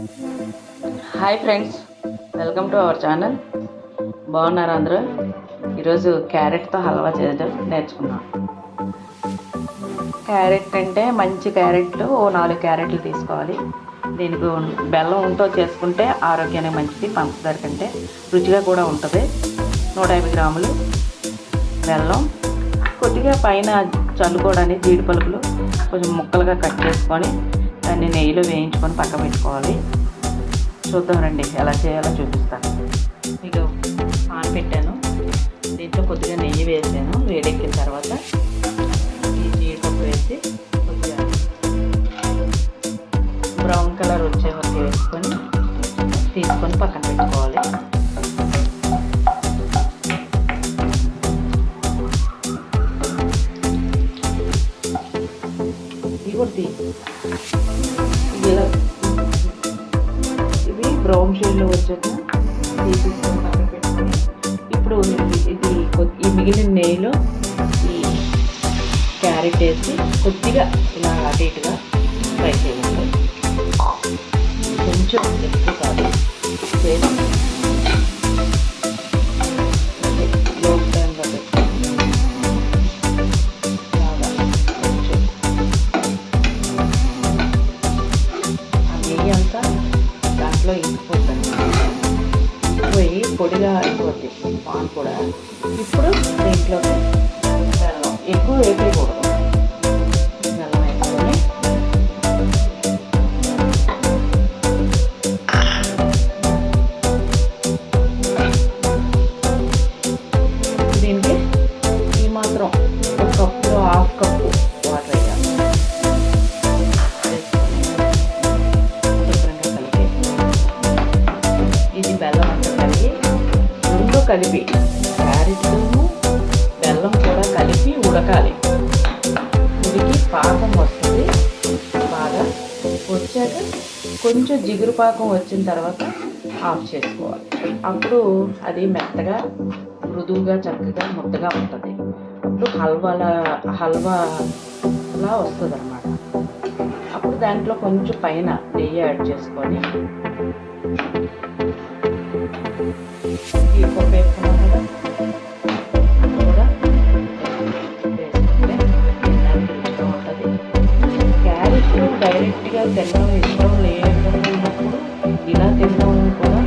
Hi friends, welcome to our channel. బాగున్నారు అందరూ? ఈరోజు క్యారెట్తో హల్వా చేయడం నేర్చుకున్నాం. క్యారెట్ అంటే మంచి క్యారెట్లు 4 క్యారెట్లు తీసుకోవాలి. దీనికి బెల్లం ఉంటో చేసుకుంటే ఆరోగ్యానికి మంచిది, పంచదార కంటే రుచిగా కూడా ఉంటుంది. 150 గ్రాములు బెల్లం, కొద్దిగా పైన చల్లుకోవడానికి జీడి పలుకులు కొంచెం ముక్కలుగా కట్ చేసుకొని దాన్ని నెయ్యిలో వేయించుకొని పక్క పెట్టుకోవాలి. చూద్దాం రండి, ఎలా చేయాలో చూపిస్తాను. మీకు పాన్ పెట్టాను, దీంట్లో కొద్దిగా నెయ్యి వేసాను. వేడెక్కిన తర్వాత ఈ జీడిపప్పు వేసి కొద్దిగా బ్రౌన్ కలర్ వచ్చే వరకు వేసుకొని తీసుకొని పక్కన పెట్టుకోవాలి. ఇవి బ్రౌన్ షేడ్లో వచ్చాక తీసేసుకొని పక్కన పెట్టుకొని ఇప్పుడు ఈ మిగిలిన నెయ్యిలో ఈ క్యారెట్ వేసి కొద్దిగా ఇలా అటు ఇటుగా ఫ్రై చేయాలి. కొంచెం ఎక్కువ కాదు, లో టైంలో దాంట్లో ఇంకిపోతుంది, ఇంకిపోయి పొడిగా అయిపోతుంది పాన్ కూడా. ఇప్పుడు దీంట్లో బెల్లం ఎక్కువ వేపేయకూడదు, బెల్లం వేసుకొని దీనికి ఈ మాత్రం ఒక కప్పు, హాఫ్ కప్పు వాటర్ వేయాలి. ఇది బెల్లం అంతా కలిపి క్యారెట్ బెల్లం కూడా కలిపి ఉడకాలి. ఉడికి పాకం వస్తుంది. బాగా వచ్చాక కొంచెం జిగురు పాకం వచ్చిన తర్వాత ఆఫ్ చేసుకోవాలి. అప్పుడు అది మెత్తగా మృదువుగా చక్కగా ముద్దగా ఉంటుంది. అప్పుడు హల్వాలా వస్తుంది అన్నమాట. అప్పుడు దాంట్లో కొంచెం పైన నెయ్యి యాడ్ చేసుకొని జీడిపప్పు వేసుకున్నాం కదా, కూడా వేసుకుంటే తినడానికి రుచిగా ఉంటుంది. క్యారెట్ డైరెక్ట్గా తినడం ఇష్టం లేనప్పుడు ఇలా తినడం కూడా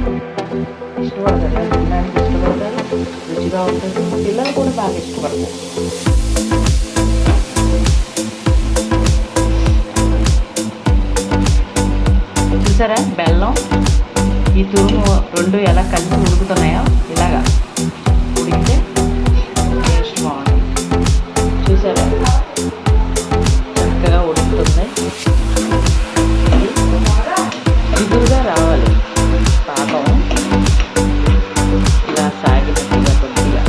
ఇష్టపడతారు, ఇలా తినడానికి ఇష్టపడతారు, రుచిగా ఉంటుంది. పిల్లలు కూడా బాగా ఇష్టపడతారు. చూసారా బెల్లం ఈ తురుము రెండు ఎలా కలిసి ఉడుకుతున్నాయో, ఇలాగా ఉడికితే టేస్ట్ బాగుంటుంది. చూసారా చక్కగా ఉడుకుతుంది. జిగురుగా రావాలి పాకం, ఇలా సాగినట్టుగా కొద్దిగా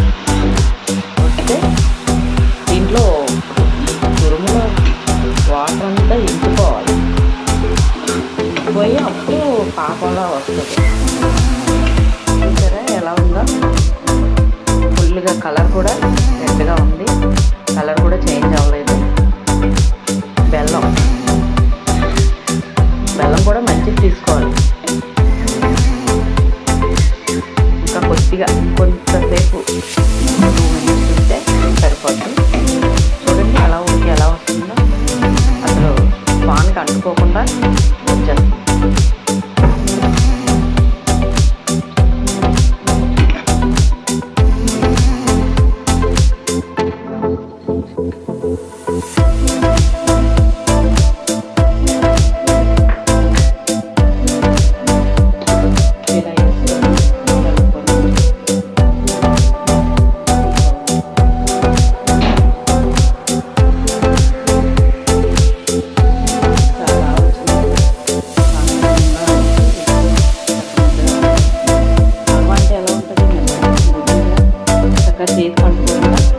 వస్తే దీంట్లో తురుములో వాటర్ అంతా ఇంకిపోవాలి. ఇంకిపోయి అప్పుడు పాకంలా వస్తుంది. చూసారా ఎలా ఉందో? ఫుల్గా కలర్ కూడా రెడ్గా ఉంది, కలర్ కూడా చేంజ్ అవ్వలేదు. బెల్లం కూడా మంచిది తీసుకోవాలి. ఇంకా కొద్దిగా కొంతసేపు 2 మినిట్స్ ఉంటే సరిపోతుంది. చూడండి ఎలా ఉడికి ఎలా వస్తుందో, అసలు పాన్కి అంటుకోకుండా వచ్చేస్తుంది. చేతి పండుగ